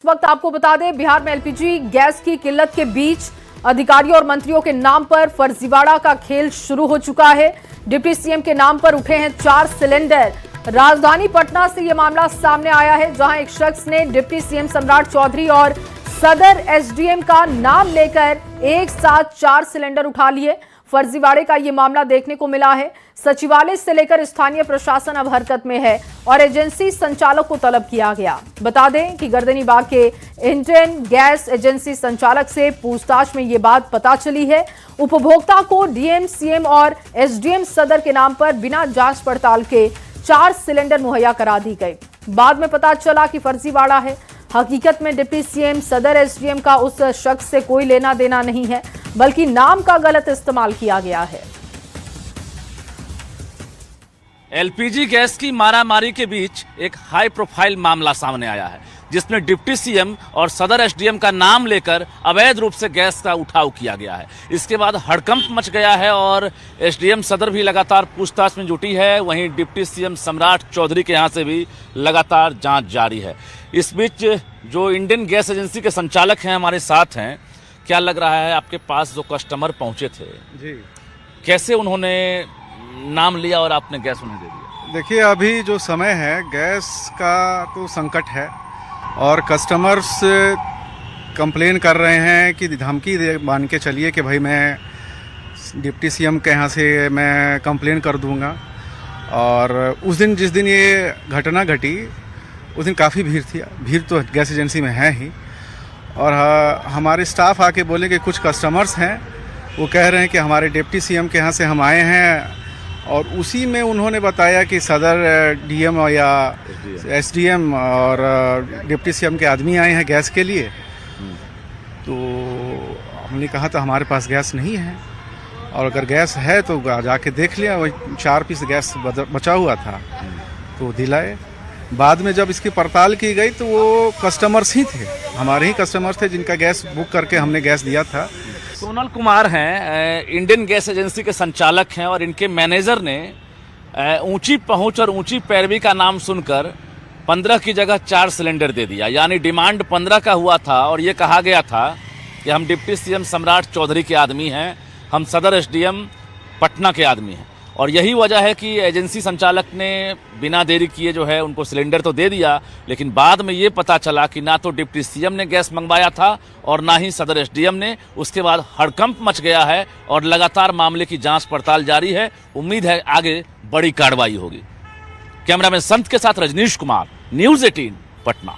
इस वक्त आपको बता दें, बिहार में एलपीजी गैस की किल्लत के बीच अधिकारियों और मंत्रियों के नाम पर फर्जीवाड़ा का खेल शुरू हो चुका है। डिप्टी सीएम के नाम पर उठे हैं 4 सिलेंडर। राजधानी पटना से यह मामला सामने आया है, जहां एक शख्स ने डिप्टी सीएम सम्राट चौधरी और सदर एसडीएम का नाम लेकर एक साथ 4 सिलेंडर उठा लिए। फर्जीवाड़े का ये मामला देखने को मिला है। सचिवालय से लेकर स्थानीय प्रशासन अब हरकत में है और एजेंसी संचालक को तलब किया गया। बता दें कि गर्दनीबाग के इंडियन गैस एजेंसी संचालक से पूछताछ में ये बात पता चली है। उपभोक्ता को डीएम, सीएम और एसडीएम सदर के नाम पर बिना जांच पड़ताल के 4 सिलेंडर मुहैया करा दी गई। बाद में पता चला कि फर्जीवाड़ा है। हकीकत में डिप्टी सीएम, सदर, एसडीएम का उस शख्स से कोई लेना देना नहीं है, बल्कि नाम का गलत इस्तेमाल किया गया है। एलपीजी गैस की मारामारी के बीच एक हाई प्रोफाइल मामला सामने आया है, जिसमें डिप्टी सीएम और सदर एसडीएम का नाम लेकर अवैध रूप से गैस का उठाव किया गया है। इसके बाद हड़कंप मच गया है और एसडीएम सदर भी लगातार पूछताछ में जुटी है। वहीं डिप्टी सीएम सम्राट चौधरी के यहाँ से भी लगातार जांच जारी है। इस बीच जो इंडियन गैस एजेंसी के संचालक हैं हमारे साथ हैं, क्या लग रहा है आपके पास जो कस्टमर पहुंचे थे जी, कैसे उन्होंने नाम लिया और आपने गैस उन्हें दे दिया? देखिए, अभी जो समय है गैस का तो संकट है और कस्टमर्स कंप्लेन कर रहे हैं कि धमकी दे मान के चलिए कि भाई मैं डिप्टी सीएम के यहाँ से मैं कंप्लेन कर दूंगा। और उस दिन जिस दिन ये घटना घटी उस दिन काफ़ी भीड़ थी। भीड़ तो गैस एजेंसी में है ही। और हमारे स्टाफ आके बोले कि कुछ कस्टमर्स हैं, वो कह रहे हैं कि हमारे डिप्टी सीएम के यहाँ से हम आए हैं, और उसी में उन्होंने बताया कि सदर, डीएम या एसडीएम और डिप्टी सीएम के आदमी आए हैं गैस के लिए। तो हमने कहा तो हमारे पास गैस नहीं है, और अगर गैस है तो जाके देख लिया। वही 4 पीस गैस बचा हुआ था तो दिलाए। बाद में जब इसकी पड़ताल की गई तो वो कस्टमर्स ही थे, हमारे ही कस्टमर्स थे जिनका गैस बुक करके हमने गैस दिया था। सोनल कुमार हैं, इंडियन गैस एजेंसी के संचालक हैं, और इनके मैनेजर ने ऊंची पहुंच और ऊंची पैरवी का नाम सुनकर 15 की जगह 4 सिलेंडर दे दिया। यानी डिमांड 15 का हुआ था और ये कहा गया था कि हम डिप्टी सीएम सम्राट चौधरी के आदमी हैं, हम सदर एसडीएम पटना के आदमी हैं। और यही वजह है कि एजेंसी संचालक ने बिना देरी किए जो है उनको सिलेंडर तो दे दिया, लेकिन बाद में ये पता चला कि ना तो डिप्टी सीएम ने गैस मंगवाया था और ना ही सदर एसडीएम ने। उसके बाद हड़कंप मच गया है और लगातार मामले की जांच पड़ताल जारी है। उम्मीद है आगे बड़ी कार्रवाई होगी। कैमरामैन संत के साथ रजनीश कुमार, न्यूज़ 18 पटना।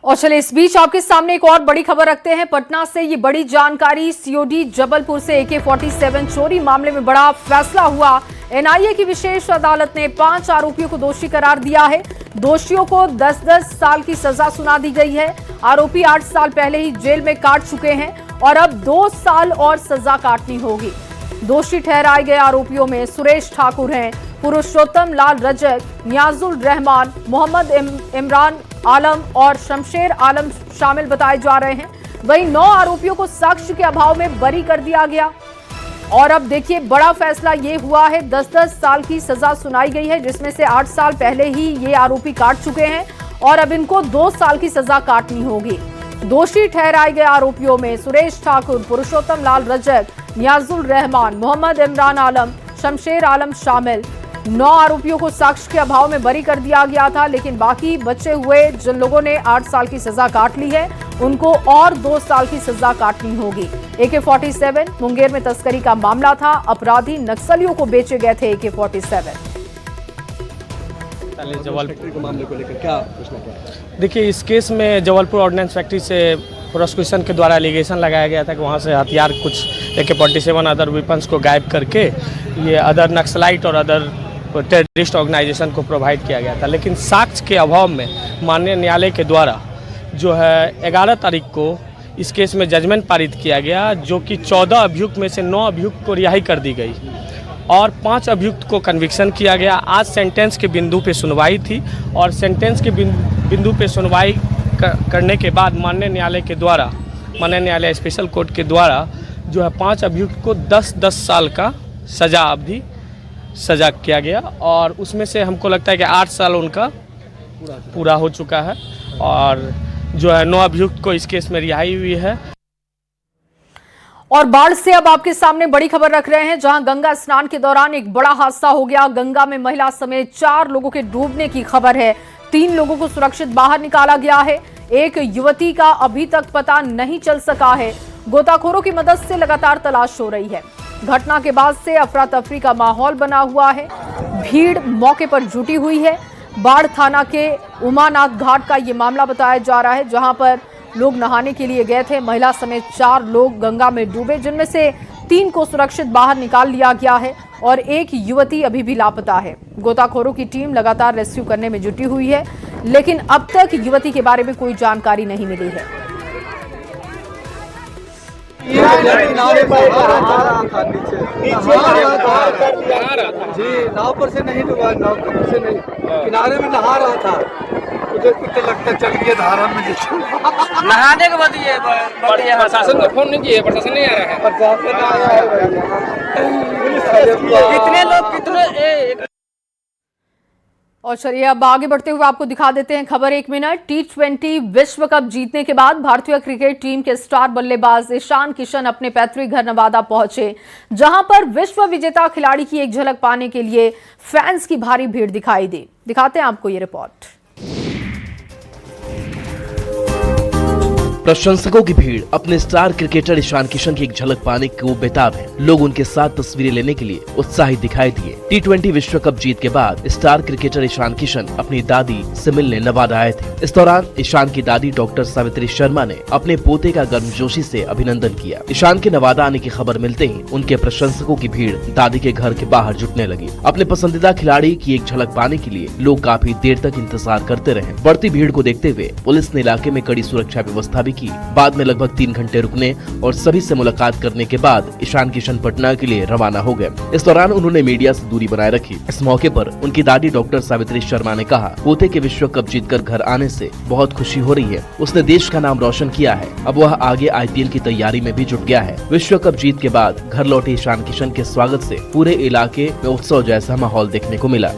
और चलिए, इस बीच आपके सामने एक और बड़ी खबर रखते हैं। पटना से ये बड़ी जानकारी। सीओडी जबलपुर से AK-47 चोरी मामले में बड़ा फैसला हुआ। एनआईए की विशेष अदालत ने 5 आरोपियों को दोषी करार दिया है। दोषियों को 10-10 साल की सजा सुना दी गई है। आरोपी 8 साल पहले ही जेल में काट चुके हैं और अब 2 साल और सजा काटनी होगी। दोषी ठहराए गए आरोपियों में सुरेश ठाकुर हैं, पुरुषोत्तम लाल रजक, नियाजुल रहमान, मोहम्मद इमरान आलम और शमशेर आलम शामिल बताए जा रहे हैं। वहीं 9 आरोपियों को साक्ष्य के अभाव में बरी कर दिया गया। और अब देखिए, बड़ा फैसला ये हुआ है। 10-10 साल की सजा सुनाई गई है, जिसमें से 8 साल पहले ही ये आरोपी काट चुके हैं और अब इनको 2 साल की सजा काटनी होगी। दोषी ठहराए गए आरोपियों में सुरेश ठाकुर, पुरुषोत्तम लाल रजक, नियाजुल रहमान, मोहम्मद इमरान आलम, शमशेर आलम शामिल। 9 आरोपियों को साक्ष्य के अभाव में बरी कर दिया गया था, लेकिन बाकी बचे हुए जिन लोगों ने 8 साल की सजा काट ली है, उनको और 2 साल की सजा काटनी होगी। AK-47 मुंगेर में तस्करी का मामला था। अपराधी नक्सलियों को बेचे गए थे AK-47। जबलपुर के मामले को लेकर क्या पूछना क्या? देखिए, इस केस में जबलपुर ऑर्डिनेंस फैक्ट्री से प्रोसिक्यूशन के द्वारा एलिगेशन लगाया गया था कि वहाँ से हथियार कुछ AK-47 अदर वेपन्स को गायब करके ये अदर नक्सलाइट और अदर टेररिस्ट ऑर्गेनाइजेशन को प्रोवाइड किया गया था। लेकिन साक्ष्य के अभाव में माननीय न्यायालय के द्वारा जो है 11 तारीख को इस केस में जजमेंट पारित किया गया, जो कि 14 अभियुक्त में से 9 अभियुक्त को रिहाई कर दी गई और 5 अभियुक्त को कन्विक्शन किया गया। आज सेंटेंस के बिंदु पे सुनवाई थी और सेंटेंस के बिंदु पे सुनवाई करने के बाद माननीय न्यायालय के द्वारा, माननीय न्यायालय स्पेशल कोर्ट के द्वारा जो है 5 अभियुक्त को 10-10 साल का सजा अवधि सजा किया गया। और उसमें से हमको लगता है कि 8 साल उनका पूरा हो चुका है और जो है 9 अभियुक्त को इस केस में रिहाई हुई है। और बाढ़ से अब आपके सामने बड़ी खबर रख रहे हैं, जहां गंगा स्नान के दौरान एक बड़ा हादसा हो गया। गंगा में महिला समेत 4 लोगों के डूबने की खबर है। 3 लोगों को सुरक्षित बाहर निकाला गया है। एक युवती का अभी तक पता नहीं चल सका है। गोताखोरों की मदद से लगातार तलाश हो रही है। घटना के बाद से अफरा तफरी का माहौल बना हुआ है। भीड़ मौके पर जुटी हुई है। बाढ़ थाना के उमानाथ घाट का ये मामला बताया जा रहा है, जहां पर लोग नहाने के लिए गए थे। महिला समेत 4 लोग गंगा में डूबे, जिनमें से 3 को सुरक्षित बाहर निकाल लिया गया है और एक युवती अभी भी लापता है। गोताखोरों की टीम लगातार रेस्क्यू करने में जुटी हुई है, लेकिन अब तक युवती के बारे में कोई जानकारी नहीं मिली है। जी, नाव पर से नहीं डूबा, नाव पर से नहीं, किनारे में नहा रहा था। मुझे कुछ लगता चल गया धारा में। नहाने के बाद ये प्रशासन को फोन नहीं किए, प्रशासन नहीं आ रहा है। प्रशासन आया है। कितने लोग कितने और चलिए अब आगे बढ़ते हुए आपको दिखा देते हैं खबर 1 मिनट। T20 विश्व कप जीतने के बाद भारतीय क्रिकेट टीम के स्टार बल्लेबाज ईशान किशन अपने पैतृक घर नवादा पहुंचे, जहां पर विश्व विजेता खिलाड़ी की एक झलक पाने के लिए फैंस की भारी भीड़ दिखाई दी। दिखाते हैं आपको ये रिपोर्ट। प्रशंसकों की भीड़ अपने स्टार क्रिकेटर ईशान किशन की एक झलक पाने को बेताब है। लोग उनके साथ तस्वीरें लेने के लिए उत्साहित दिखाई दिए। T20 विश्व कप जीत के बाद स्टार क्रिकेटर ईशान किशन अपनी दादी से मिलने नवादा आए थे। इस दौरान ईशान की दादी डॉक्टर सावित्री शर्मा ने अपने पोते का गर्मजोशी से अभिनंदन किया। ईशान के नवादा आने की खबर मिलते ही उनके प्रशंसकों की भीड़ दादी के घर के बाहर जुटने लगी। अपने पसंदीदा खिलाड़ी की एक झलक पाने के लिए लोग काफी देर तक इंतजार करते रहे। बढ़ती भीड़ को देखते हुए पुलिस ने इलाके में कड़ी सुरक्षा व्यवस्था भी की। बाद में लगभग 3 घंटे रुकने और सभी से मुलाकात करने के बाद ईशान किशन पटना के लिए रवाना हो गए। इस दौरान उन्होंने मीडिया से दूरी बनाए रखी। इस मौके पर उनकी दादी डॉक्टर सावित्री शर्मा ने कहा, पोते के विश्व कप जीतकर घर आने से बहुत खुशी हो रही है। उसने देश का नाम रोशन किया है। अब वह आगे IPL की तैयारी में भी जुट गया है। विश्व कप जीत के बाद घर लौटे ईशान किशन के स्वागत से पूरे इलाके में उत्सव जैसा माहौल देखने को मिला।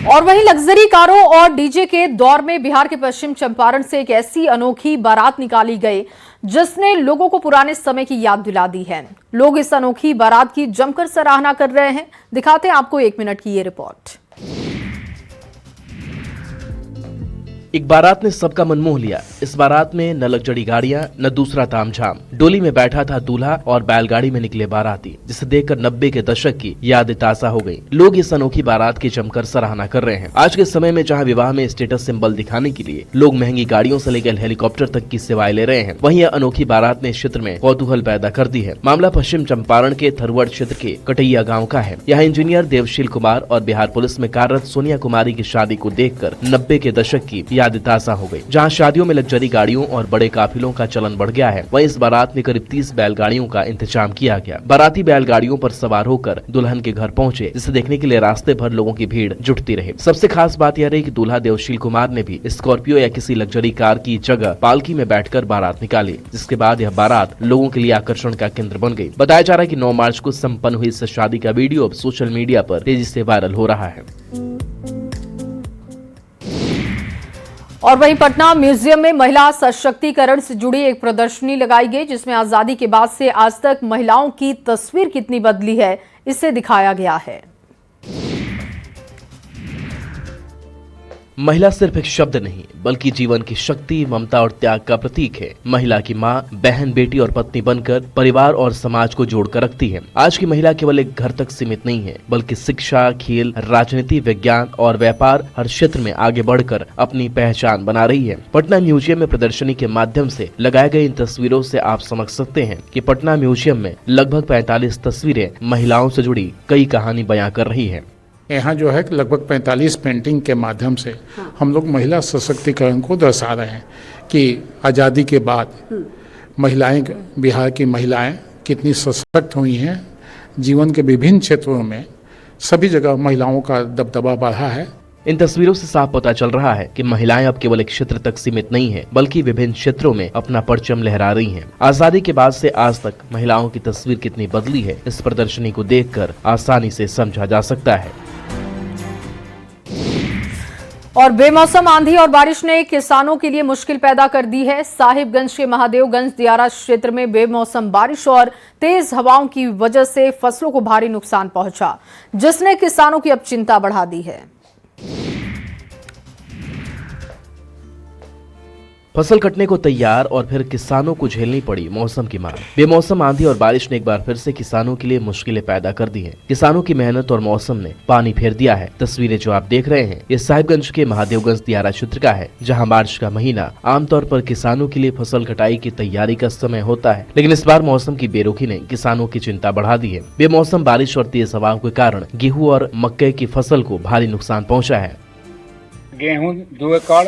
और वहीं लग्जरी कारों और डीजे के दौर में बिहार के पश्चिम चंपारण से एक ऐसी अनोखी बारात निकाली गई, जिसने लोगों को पुराने समय की याद दिला दी है। लोग इस अनोखी बारात की जमकर सराहना कर रहे हैं। दिखाते हैं आपको 1 मिनट की ये रिपोर्ट। एक बारात ने सबका मन मोह लिया। इस बारात में न लग्जरी गाड़ियां न दूसरा तामझाम। डोली में बैठा था दूल्हा और बैलगाड़ी में निकले बाराती, जिसे देखकर 90 के दशक की यादें ताजा हो गई। लोग इस अनोखी बारात की जमकर सराहना कर रहे हैं। आज के समय में जहां विवाह में स्टेटस सिंबल दिखाने के लिए लोग महंगी गाड़ियों से लेकर हेलीकॉप्टर तक की सेवाएं ले रहे हैं, वहीं यह अनोखी बारात ने इस क्षेत्र में कौतूहल पैदा कर दी है। मामला पश्चिम चंपारण के थरुअड़ क्षेत्र के कटैया गाँव का है। यहाँ इंजीनियर देवशील कुमार और बिहार पुलिस में कार्यरत सोनिया कुमारी की शादी को देखकर 90 के दशक की यादें ताजा हो गई। जहां शादियों में लग्जरी गाड़ियों और बड़े काफिलों का चलन बढ़ गया है, वहीं इस बारात में करीब 30 बैलगाड़ियों का इंतजाम किया गया। बाराती बैलगाड़ियों पर सवार होकर दुल्हन के घर पहुंचे, जिसे देखने के लिए रास्ते भर लोगों की भीड़ जुटती रही। सबसे खास बात यह रही कि दूल्हा देवशील कुमार ने भी स्कॉर्पियो या किसी लग्जरी कार की जगह पालकी में बैठकर बारात निकाली, जिसके बाद यह बारात लोगों के लिए आकर्षण का केंद्र बन गई। बताया जा रहा है कि 9 मार्च को संपन्न हुई इस शादी का वीडियो अब सोशल मीडिया पर तेजी से वायरल हो रहा है। और वहीं पटना म्यूजियम में महिला सशक्तिकरण से जुड़ी एक प्रदर्शनी लगाई गई, जिसमें आजादी के बाद से आज तक महिलाओं की तस्वीर कितनी बदली है, इसे दिखाया गया है। महिला सिर्फ एक शब्द नहीं, बल्कि जीवन की शक्ति, ममता और त्याग का प्रतीक है। महिला की माँ, बहन, बेटी और पत्नी बनकर परिवार और समाज को जोड़कर रखती है। आज की महिला केवल एक घर तक सीमित नहीं है, बल्कि शिक्षा, खेल, राजनीति, विज्ञान और व्यापार हर क्षेत्र में आगे बढ़कर अपनी पहचान बना रही है। पटना म्यूजियम में प्रदर्शनी के माध्यम से लगाए गए इन तस्वीरों से आप समझ सकते हैं कि पटना म्यूजियम में लगभग 45 तस्वीरें महिलाओं से जुड़ी कई कहानी बयां कर रही है। यहाँ जो है लगभग 45 पेंटिंग के माध्यम से हम लोग महिला सशक्तिकरण को दर्शा रहे हैं कि आज़ादी के बाद महिलाएं, बिहार की महिलाएं कितनी सशक्त हुई हैं। जीवन के विभिन्न क्षेत्रों में सभी जगह महिलाओं का दबदबा बढ़ा है। इन तस्वीरों से साफ पता चल रहा है कि महिलाएं अब केवल एक क्षेत्र तक सीमित नहीं है, बल्कि विभिन्न क्षेत्रों में अपना परचम लहरा रही हैं। आजादी के बाद से आज तक महिलाओं की तस्वीर कितनी बदली है, इस प्रदर्शनी को देखकर आसानी से समझा जा सकता है। और बेमौसम आंधी और बारिश ने किसानों के लिए मुश्किल पैदा कर दी है। साहिबगंज के महादेवगंज दियारा क्षेत्र में बेमौसम बारिश और तेज हवाओं की वजह से फसलों को भारी नुकसान पहुंचा, जिसने किसानों की अब चिंता बढ़ा दी है। फसल कटने को तैयार और फिर किसानों को झेलनी पड़ी मौसम की मार। बेमौसम आंधी और बारिश ने एक बार फिर से किसानों के लिए मुश्किलें पैदा कर दी हैं। किसानों की मेहनत और मौसम ने पानी फेर दिया है। तस्वीरें जो आप देख रहे हैं ये साहिबगंज के महादेवगंज दियारा क्षेत्र का है, जहां मार्च का महीना आमतौर पर किसानों के लिए फसल कटाई की तैयारी का समय होता है, लेकिन इस बार मौसम की बेरुखी ने किसानों की चिंता बढ़ा दी है। बेमौसम बारिश और तेज हवाओं के कारण गेहूँ और मक्के की फसल को भारी नुकसान पहुँचा है। गेहूँ 2 एकड़,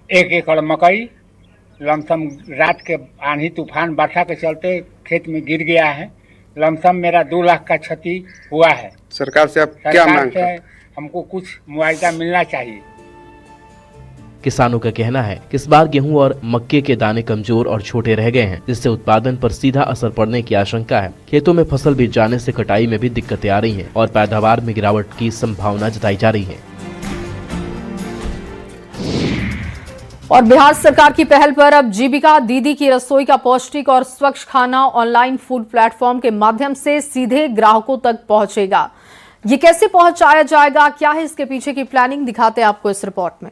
1 एकड़ मकई लमसम रात के आंधी तूफान वर्षा के चलते खेत में गिर गया है। लमसम मेरा 2 लाख का क्षति हुआ है। सरकार से आप क्या मांग है? हमको कुछ मुआवजा मिलना चाहिए। किसानों का कहना है कि इस बार गेहूं और मक्के के दाने कमजोर और छोटे रह गए हैं, जिससे उत्पादन पर सीधा असर पड़ने की आशंका है। खेतों में फसल बीत जाने से कटाई में भी दिक्कतें आ रही हैं और पैदावार में गिरावट की संभावना जताई जा रही है। और बिहार सरकार की पहल पर अब जीविका दीदी की रसोई का पौष्टिक और स्वच्छ खाना ऑनलाइन फूड प्लेटफॉर्म के माध्यम से सीधे ग्राहकों तक पहुंचेगा। ये कैसे पहुंचाया जाएगा, क्या है इसके पीछे की प्लानिंग, दिखाते हैं आपको इस रिपोर्ट में।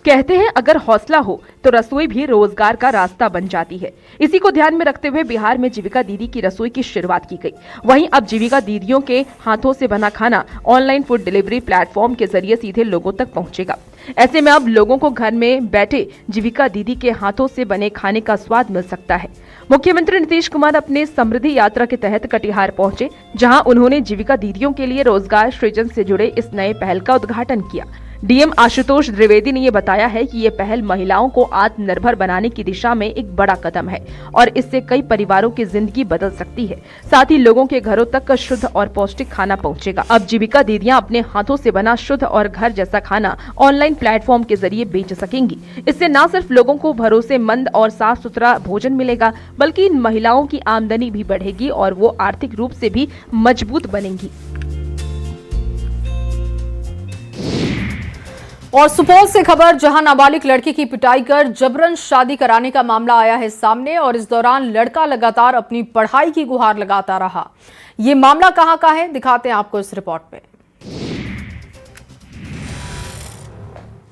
कहते हैं अगर हौसला हो तो रसोई भी रोजगार का रास्ता बन जाती है। इसी को ध्यान में रखते हुए बिहार में जीविका दीदी की रसोई की शुरुआत की गई। वहीं अब जीविका दीदियों के हाथों से बना खाना ऑनलाइन फूड डिलीवरी प्लेटफॉर्म के जरिए सीधे लोगों तक पहुंचेगा। ऐसे में अब लोगों को घर में बैठे जीविका दीदी के हाथों से बने खाने का स्वाद मिल सकता है। मुख्यमंत्री नीतीश कुमार अपने समृद्धि यात्रा के तहत कटिहार पहुंचे, जहां उन्होंने जीविका दीदियों के लिए रोजगार सृजन से जुड़े इस नए पहल का उद्घाटन किया। डीएम आशुतोष द्विवेदी ने ये बताया है कि ये पहल महिलाओं को आत्मनिर्भर बनाने की दिशा में एक बड़ा कदम है और इससे कई परिवारों की जिंदगी बदल सकती है। साथ ही लोगों के घरों तक शुद्ध और पौष्टिक खाना पहुंचेगा। अब जीविका दीदियां अपने हाथों से बना शुद्ध और घर जैसा खाना ऑनलाइन प्लेटफॉर्म के जरिए बेच सकेंगी। इससे न सिर्फ लोगों को भरोसेमंद और साफ सुथरा भोजन मिलेगा, बल्कि इन महिलाओं की आमदनी भी बढ़ेगी और वो आर्थिक रूप से भी मजबूत बनेंगी। और सुपौल से खबर, जहां नाबालिग लड़की की पिटाई कर जबरन शादी कराने का मामला आया है सामने और इस दौरान लड़का लगातार अपनी पढ़ाई की गुहार लगाता रहा। ये मामला कहां का है, दिखाते हैं आपको इस रिपोर्ट में।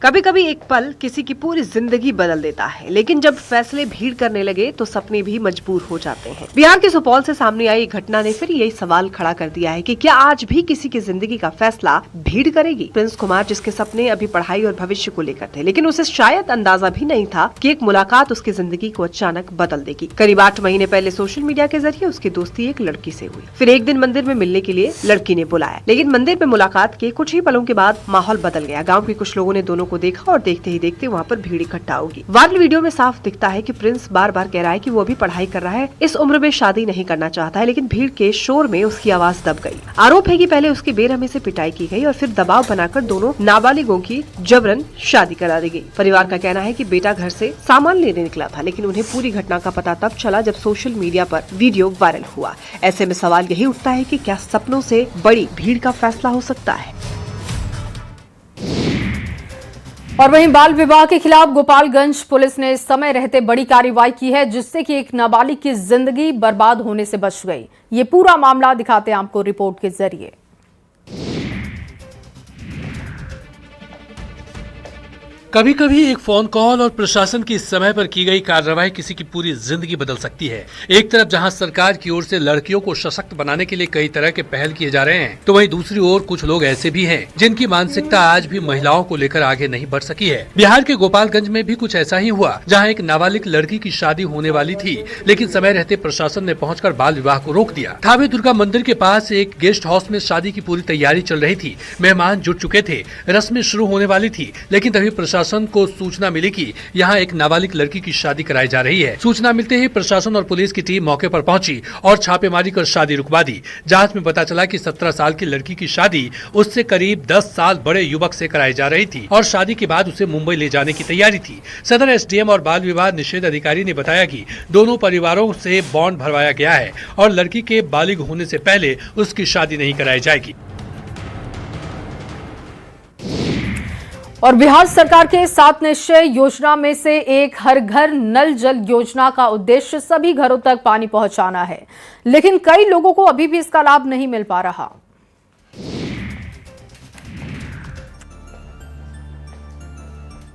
कभी कभी एक पल किसी की पूरी जिंदगी बदल देता है, लेकिन जब फैसले भीड़ करने लगे तो सपने भी मजबूर हो जाते हैं। बिहार के सुपौल से सामने आई घटना ने फिर यही सवाल खड़ा कर दिया है कि क्या आज भी किसी की जिंदगी का फैसला भीड़ करेगी। प्रिंस कुमार, जिसके सपने अभी पढ़ाई और भविष्य को लेकर थे, लेकिन उसे शायद अंदाजा भी नहीं था कि एक मुलाकात उसकी जिंदगी को अचानक बदल देगी। करीब 8 महीने पहले सोशल मीडिया के जरिए उसकी दोस्ती एक लड़की से हुई। फिर एक दिन मंदिर में मिलने के लिए लड़की ने बुलाया, लेकिन मंदिर में मुलाकात के कुछ ही पलों के बाद माहौल बदल गया। गाँव के कुछ लोगों ने दोनों को देखा और देखते ही देखते वहाँ पर भीड़ इकट्ठा होगी। वायरल वीडियो में साफ दिखता है कि प्रिंस बार बार कह रहा है कि वो अभी पढ़ाई कर रहा है, इस उम्र में शादी नहीं करना चाहता है, लेकिन भीड़ के शोर में उसकी आवाज दब गई। आरोप है कि पहले उसकी बेरहमी से पिटाई की गई और फिर दबाव बनाकर दोनों नाबालिगों की जबरन शादी करा दी गई। परिवार का कहना है कि बेटा घर से सामान लेने निकला था, लेकिन उन्हें पूरी घटना का पता तब चला जब सोशल मीडिया पर वीडियो वायरल हुआ। ऐसे में सवाल यही उठता है कि क्या सपनों से बड़ी भीड़ का फैसला हो सकता है। और वहीं बाल विवाह के खिलाफ गोपालगंज पुलिस ने समय रहते बड़ी कार्रवाई की है, जिससे कि एक नाबालिग की जिंदगी बर्बाद होने से बच गई। ये पूरा मामला दिखाते हैं आपको रिपोर्ट के जरिए। कभी कभी एक फोन कॉल और प्रशासन की समय पर की गई कार्रवाई किसी की पूरी जिंदगी बदल सकती है। एक तरफ जहां सरकार की ओर से लड़कियों को सशक्त बनाने के लिए कई तरह के पहल किए जा रहे हैं, तो वहीं दूसरी ओर कुछ लोग ऐसे भी हैं जिनकी मानसिकता आज भी महिलाओं को लेकर आगे नहीं बढ़ सकी है। बिहार के गोपालगंज में भी कुछ ऐसा ही हुआ, जहाँ एक नाबालिग लड़की की शादी होने वाली थी, लेकिन समय रहते प्रशासन ने पहुंचकर बाल विवाह को रोक दिया। थावे दुर्गा मंदिर के पास एक गेस्ट हाउस में शादी की पूरी तैयारी चल रही थी। मेहमान जुट चुके थे, रस्में शुरू होने वाली थी, लेकिन तभी प्रशासन को सूचना मिली कि यहाँ एक नाबालिग लड़की की शादी कराई जा रही है। सूचना मिलते ही प्रशासन और पुलिस की टीम मौके पर पहुंची और छापेमारी कर शादी रुकवा दी। जांच में पता चला कि 17 साल की लड़की की शादी उससे करीब 10 साल बड़े युवक से कराई जा रही थी और शादी के बाद उसे मुंबई ले जाने की तैयारी थी। सदर एसडीएम और बाल विवाह निषेध अधिकारी ने बताया कि दोनों परिवारों से बॉन्ड भरवाया गया है और लड़की के बालिग होने से पहले उसकी शादी नहीं कराई जाएगी। और बिहार सरकार के 7 निश्चय योजना में से एक हर घर नल जल योजना का उद्देश्य सभी घरों तक पानी पहुंचाना है, लेकिन कई लोगों को अभी भी इसका लाभ नहीं मिल पा रहा।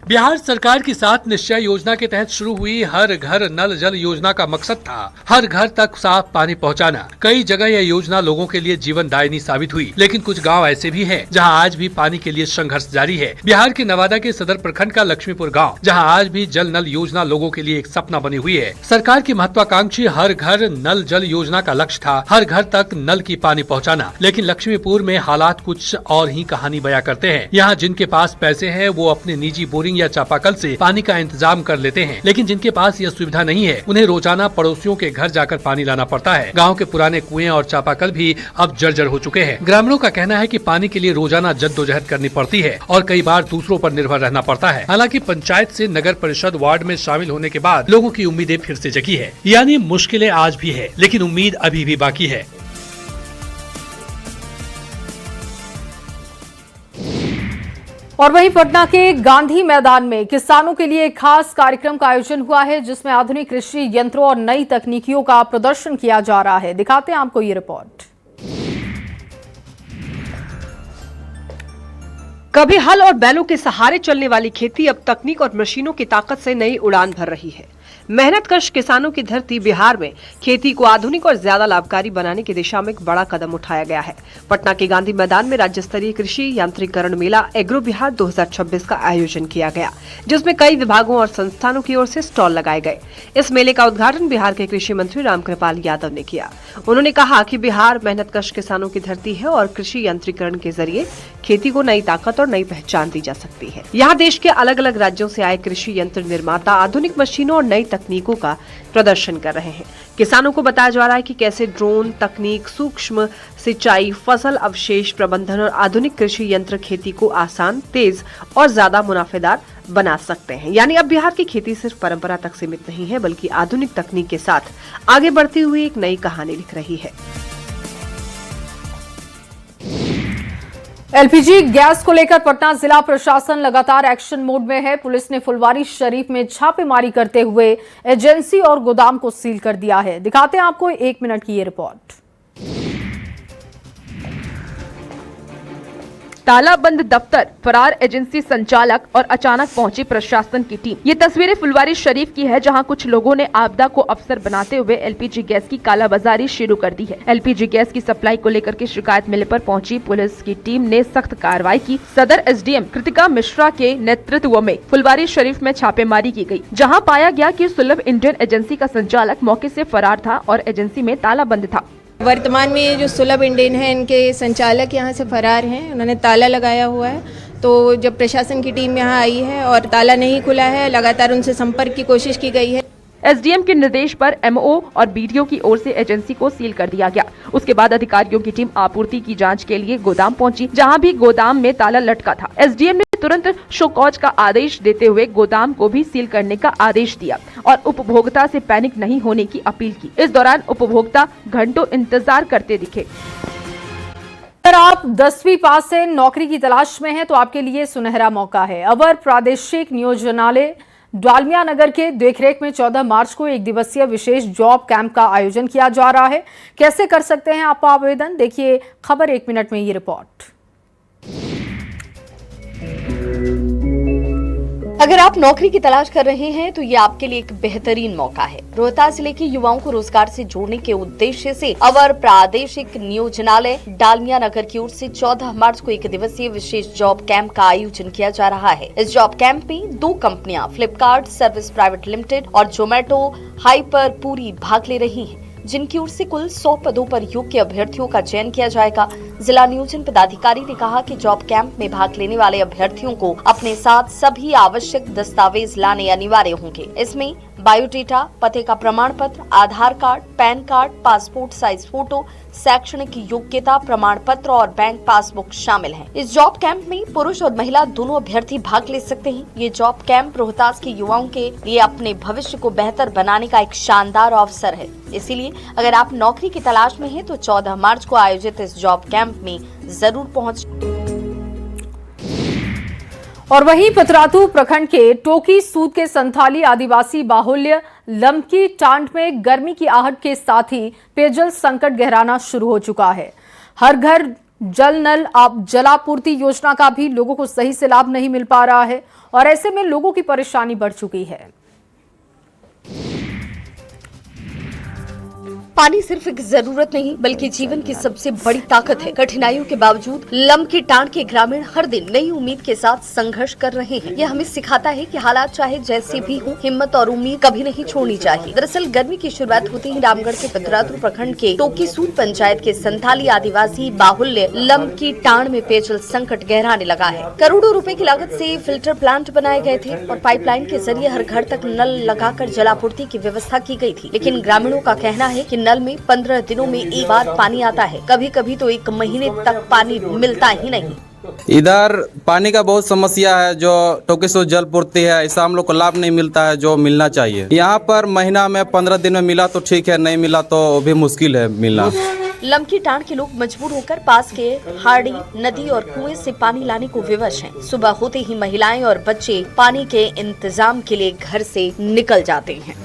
बिहार सरकार की 7 निश्चय योजना के तहत शुरू हुई हर घर नल जल योजना का मकसद था हर घर तक साफ पानी पहुंचाना। कई जगह यह योजना लोगों के लिए जीवनदायिनी साबित हुई, लेकिन कुछ गांव ऐसे भी हैं जहां आज भी पानी के लिए संघर्ष जारी है। बिहार के नवादा के सदर प्रखंड का लक्ष्मीपुर गांव, जहां आज भी जल नल योजना लोगों के लिए एक सपना बनी हुई है। सरकार की महत्वाकांक्षी हर घर नल जल योजना का लक्ष्य था हर घर तक नल की पानी पहुँचाना, लेकिन लक्ष्मीपुर में हालात कुछ और ही कहानी बयां करते हैं। यहाँ जिनके पास पैसे है वो अपने निजी बोरिंग या चापाकल से पानी का इंतजाम कर लेते हैं, लेकिन जिनके पास यह सुविधा नहीं है उन्हें रोजाना पड़ोसियों के घर जाकर पानी लाना पड़ता है। गांव के पुराने कुएं और चापाकल भी अब जर्जर हो चुके हैं। ग्रामीणों का कहना है कि पानी के लिए रोजाना जद्दोजहद करनी पड़ती है और कई बार दूसरों पर निर्भर रहना पड़ता है। हालांकि पंचायत से नगर परिषद वार्ड में शामिल होने के बाद लोगों की उम्मीदें फिर से जगी है। यानी मुश्किलें आज भी है, लेकिन उम्मीद अभी भी बाकी है। और वहीं पटना के गांधी मैदान में किसानों के लिए एक खास कार्यक्रम का आयोजन हुआ है, जिसमें आधुनिक कृषि यंत्रों और नई तकनीकियों का प्रदर्शन किया जा रहा है। दिखाते हैं आपको ये रिपोर्ट। कभी हल और बैलों के सहारे चलने वाली खेती अब तकनीक और मशीनों की ताकत से नई उड़ान भर रही है। मेहनतकश किसानों की धरती बिहार में खेती को आधुनिक और ज्यादा लाभकारी बनाने की दिशा में एक बड़ा कदम उठाया गया है। पटना के गांधी मैदान में राज्य स्तरीय कृषि यांत्रिकरण मेला एग्रो बिहार 2026 का आयोजन किया गया, जिसमें कई विभागों और संस्थानों की ओर से स्टॉल लगाए गए। इस मेले का उद्घाटन बिहार के कृषि मंत्री रामकृपाल यादव ने किया। उन्होंने कहा कि बिहार मेहनतकश किसानों की धरती है और कृषि यंत्रीकरण के जरिए खेती को नई ताकत और नई पहचान दी जा सकती है। यहाँ देश के अलग अलग राज्यों से आए कृषि यंत्र निर्माता आधुनिक मशीनों और नई तकनीकों का प्रदर्शन कर रहे हैं। किसानों को बताया जा रहा है कि कैसे ड्रोन तकनीक, सूक्ष्म सिंचाई, फसल अवशेष प्रबंधन और आधुनिक कृषि यंत्र खेती को आसान, तेज और ज्यादा मुनाफेदार बना सकते हैं। यानी अब बिहार की खेती सिर्फ परंपरा तक सीमित नहीं है, बल्कि आधुनिक तकनीक के साथ आगे बढ़ती हुई एक नई कहानी लिख रही है। एलपीजी गैस को लेकर पटना जिला प्रशासन लगातार एक्शन मोड में है। पुलिस ने फुलवारी शरीफ में छापेमारी करते हुए एजेंसी और गोदाम को सील कर दिया है। दिखाते हैं आपको 1 मिनट की ये रिपोर्ट। तालाबंद दफ्तर, फरार एजेंसी संचालक और अचानक पहुंची प्रशासन की टीम। ये तस्वीरें फुलवारी शरीफ की है, जहां कुछ लोगों ने आपदा को अवसर बनाते हुए एलपीजी गैस की कालाबाजारी शुरू कर दी है। एलपीजी गैस की सप्लाई को लेकर के शिकायत मिलने पर पहुंची पुलिस की टीम ने सख्त कार्रवाई की। सदर एसडीएम कृतिका मिश्रा के नेतृत्व में फुलवारी शरीफ में छापेमारी की गई, जहाँ पाया गया कि सुलभ इंडियन एजेंसी का संचालक मौके से फरार था और एजेंसी में ताला बंद था। वर्तमान में जो सुलभ इंडियन है, इनके संचालक यहाँ से फरार हैं। उन्होंने ताला लगाया हुआ है, तो जब प्रशासन की टीम यहाँ आई है और ताला नहीं खुला है, लगातार उनसे संपर्क की कोशिश की गई है। एसडीएम के निर्देश पर एमओ और बीडीओ की ओर से एजेंसी को सील कर दिया गया। उसके बाद अधिकारियों की टीम आपूर्ति की जांच के लिए गोदाम पहुंची, जहां भी गोदाम में ताला लटका था। एसडीएम ने तुरंत शो कॉज का आदेश देते हुए गोदाम को भी सील करने का आदेश दिया और उपभोक्ता से पैनिक नहीं होने की अपील की। इस दौरान उपभोक्ता घंटों इंतजार करते दिखे। अगर आप 10वीं पास से नौकरी की तलाश में हैं, तो आपके लिए सुनहरा मौका है। अवर प्रादेशिक नियोजनालय डालमिया नगर के देखरेख में 14 मार्च को 1 दिवसीय विशेष जॉब कैंप का आयोजन किया जा रहा है। कैसे कर सकते हैं आप आवेदन, देखिए खबर 1 मिनट में ये रिपोर्ट। अगर आप नौकरी की तलाश कर रहे हैं तो ये आपके लिए एक बेहतरीन मौका है। रोहतास जिले के युवाओं को रोजगार से जोड़ने के उद्देश्य से अवर प्रादेशिक नियोजनालय डालमिया नगर की ओर से 14 मार्च को 1 दिवसीय विशेष जॉब कैंप का आयोजन किया जा रहा है। इस जॉब कैंप में 2 कंपनियां फ्लिपकार्ट सर्विस प्राइवेट लिमिटेड और जोमेटो हाइपर पूरी भाग ले रही हैं। जिनकी ओर से कुल 100 पदों पर योग्य अभ्यर्थियों का चयन किया जाएगा। जिला नियोजन पदाधिकारी ने कहा कि जॉब कैंप में भाग लेने वाले अभ्यर्थियों को अपने साथ सभी आवश्यक दस्तावेज लाने अनिवार्य होंगे। इसमें बायोडेटा, पते का प्रमाण पत्र, Aadhaar card, PAN card, passport size photo, शैक्षणिक योग्यता प्रमाण पत्र और बैंक पासबुक शामिल हैं। इस जॉब कैंप में पुरुष और महिला दोनों अभ्यर्थी भाग ले सकते हैं। ये जॉब कैंप रोहतास के युवाओं के लिए अपने भविष्य को बेहतर बनाने का एक शानदार अवसर है। इसीलिए अगर आप नौकरी की तलाश में हैं तो 14 मार्च को आयोजित इस जॉब कैंप में जरूर पहुंच। और वहीं पतरातू प्रखंड के टोकी सूद के संथाली आदिवासी बाहुल्य लमकी टांड में गर्मी की आहट के साथ ही पेयजल संकट गहराना शुरू हो चुका है। हर घर जल नल जलापूर्ति योजना का भी लोगों को सही से लाभ नहीं मिल पा रहा है और ऐसे में लोगों की परेशानी बढ़ चुकी है। पानी सिर्फ एक जरूरत नहीं बल्कि जीवन की सबसे बड़ी ताकत है। कठिनाइयों के बावजूद लमकी टांड के ग्रामीण हर दिन नई उम्मीद के साथ संघर्ष कर रहे हैं। यह हमें सिखाता है कि हालात चाहे जैसे भी हों, हिम्मत और उम्मीद कभी नहीं छोड़नी चाहिए। दरअसल गर्मी की शुरुआत होते ही रामगढ़ के पतरातू प्रखंड के टोकी सूद पंचायत के संथाली आदिवासी बाहुल्य लमकी टांड में पेयजल संकट गहराने लगा है। करोड़ों रुपए की लागत से फिल्टर प्लांट बनाए गए थे और पाइपलाइन के जरिए हर घर तक नल लगाकर जलापूर्ति की व्यवस्था की गई थी। लेकिन ग्रामीणों का कहना है कि नल में 15 दिनों में एक बार पानी आता है, कभी कभी तो 1 महीने तक पानी मिलता ही नहीं। इधर पानी का बहुत समस्या है। जो टोकी सूद जल पूर्ति है, इससे हम लोग को लाभ नहीं मिलता है जो मिलना चाहिए। यहाँ पर महीना में 15 दिन में मिला तो ठीक है, नहीं मिला तो भी मुश्किल है मिलना। लमकी टांड के लोग मजबूर होकर पास के हाड़ी, नदी और कुएं से पानी लाने को विवश हैं। सुबह होते ही महिलाएं और बच्चे पानी के इंतजाम के लिए घर से निकल जाते हैं।